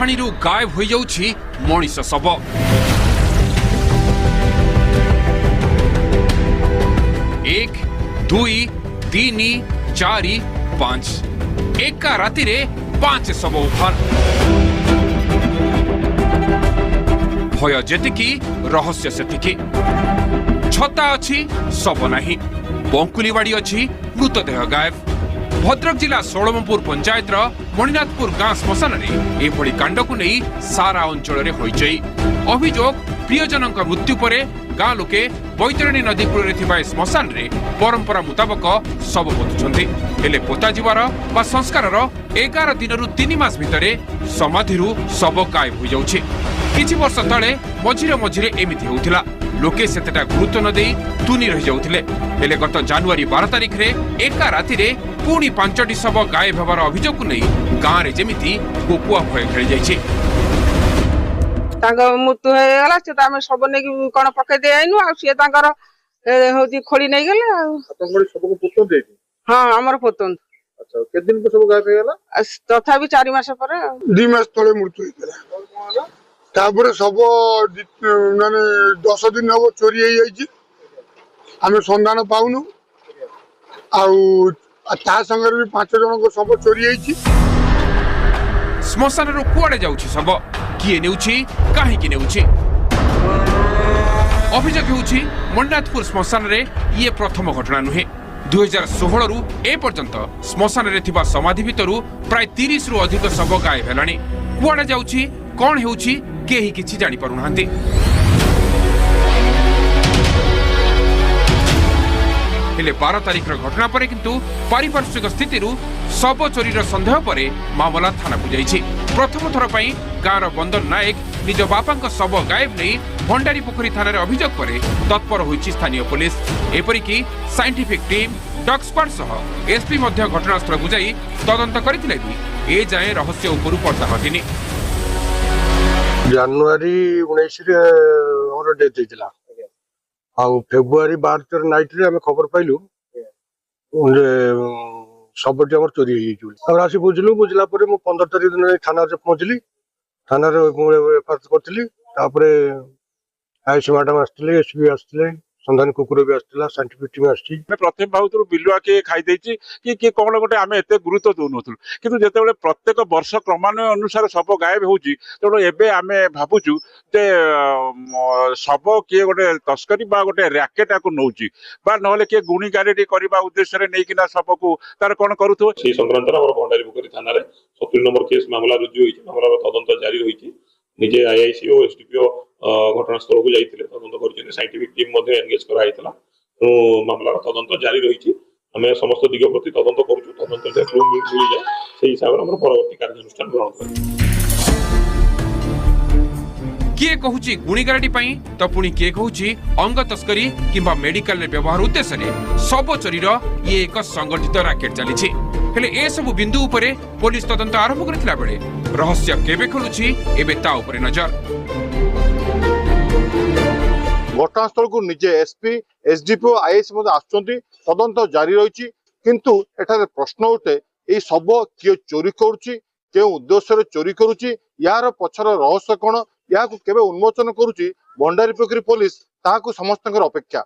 मशाणी गायब हो जाउछि मनीष शव। एक दुई तीन चारि पांच एका राति रे 5 शव उद्धार। भय जेतिकी रहस्य सेतिकी। छता अछि शव नाही, बंकुलीवाड़ी अछि मृतदेह गायब। भद्रक जिला सोलमपुर पंचायत मणिनाथपुर गाँ श्मशान में एभली कांड को नहीं सारा अंचल में होइचै। अभियोग प्रियजन मृत्यु पर गाँ लोके बैतरणी नदी कूल श्मशान रे परंपरा मुताबक शव पोतुछंती। हेले पोता जीवार बा संस्कार 11 दिन 3 मास भितरे समाधिरू शव गायब हो जाउछि। किछि वर्ष तले मझिरे मझिरे एमिति होउथिला। लोके सेतेटा गुरुत्व न देई तुनी रहि जाउथिले। हेले गत जनवरी 12 तारिख रे एका राति रे पुणी 5टी शव गायब होबार अभियोग को नहीं गाँ रे जेमिति कोकुआ भय खेली जाइछि। तांग मृत्यु हे गला से तामे सब ने कोन पके दे आइनु आ से तांकर होती खोली नै गेले आ तंगड़ी सब को पुतो दे। हां हमर पोतन। अच्छा के दिन को सब गायब हे गला? तथापि 4 मास पर 2 मास तले मृत्यु हे गला। तापर सब माने 10 दिन हो चोरी हे जाइछि। हमें संधान पाउनु आ ता संगे भी 5 जन को सब चोरी हे। श्मशान रो कुआडे जाउछि सब किए नेउछि काहे कि नेउछि? अभियोग हेउछि मणिनाथपुर श्मशान रे ये प्रथम घटना नुहे। 2016 रु ए पर्यंत श्मशान रे थिबा समाधि भितरु प्राय 30 रु अधिक शव गायब हेलानी। कुआडे जाउछि कोन हेउछि केही किछि जानि पारु नाहंती। हेले 12 तारिख घटना पर किंतु पारिपार्श्विक स्थिति शव चोरी सन्देह पर मामला थाना को जाइछि। प्रथम थर पई गाँर बंदन नायक निज बापा शव गायब नहीं भंडारी पोखरी थाना अभियोग पर तत्पर होइछि स्थानीय पुलिस। एपरिकी साइंटिफिक टीम डॉग स्क्वाड सह एसपी मध्य घटनास्थल को जाई तदंत करथिले भी ए जाए रहस्य उपरु पर्दा हटिनी। जनवरी 19 रे हमर डेथ हेतिला। फेब्रुआरी 12 नाइट रे हमें खबर पाइलु सबटी हमर चोरी हो गई। आसी बुझलु बुझला 15 तारिख दिन थाना पहुंचली। थाना एफआईआर करथिली। तापरे आईसी मैडम आस्थिले, एसपी आस्थिले, संधान कुकुर भी आस्थिला, साइंटिफिक टीम आस्छि। मैं प्रथम भावुतरु बिलुआ के खाई देछि कि कोन गोटे आमे एते गुरुत्व दोनथुल किंतु जेतेबेले प्रत्येक वर्ष क्रमान्वय अनुसार सब गायब होउछि तेणु एबे आमे भाबुछु जे सब किए गोटे तस्करी बा गोटे रैकेट को नौछि बा नहले के गुणी गारेडी करबा उद्देश्य रे नै किना सब को तार कोन करूथो। से संक्रांत हमर भंडारी पोखरी थाना रे 70 नंबर केस मामला रुजु होइछि। मामला तदंत जारी होइछि। निजे आईआईसी और एसडीपीओ घटनास्थल को जाइथिले तदंत करछिले। साइंटिफिक टीम मध्ये एंगेज करा आइतला। तो मामला तदंत जारी रहिछि। हमें समस्त दिग प्रति तदंत करूछु। तदंत जे क्लू मिल जाय सेही हिसाब रे हमर परवर्ती कार्यानुष्ठान ग्रहण करब। किए कहूची गुणीगारेडी पई तो पुणी किए कहूची अंग तस्करी किंबा मेडिकल रे व्यवहार उद्देश्य रे शव चोरीर ये एक संगठित रैकेट चलीछि। हेले ए सब बिंदु उपरे पुलिस तदंत आरंभ करथिला बेले रहस्य केबे खुलुछि एबे ता उपरे नजर। घटनास्थल को निजे एसपी एसडीपीओ आईएएस मध्ये आछंती। तदंत जारी रहिछि किंतु एठारे प्रश्न उठे ए सब किए चोरी करूछि के उद्देश्य रे चोरी करूछि यार पछर रहस्य कोन या केबे उन्मोचन करूछि भंडारी पोखरी पुलिस ताहाकु समस्तकर अपेक्षा।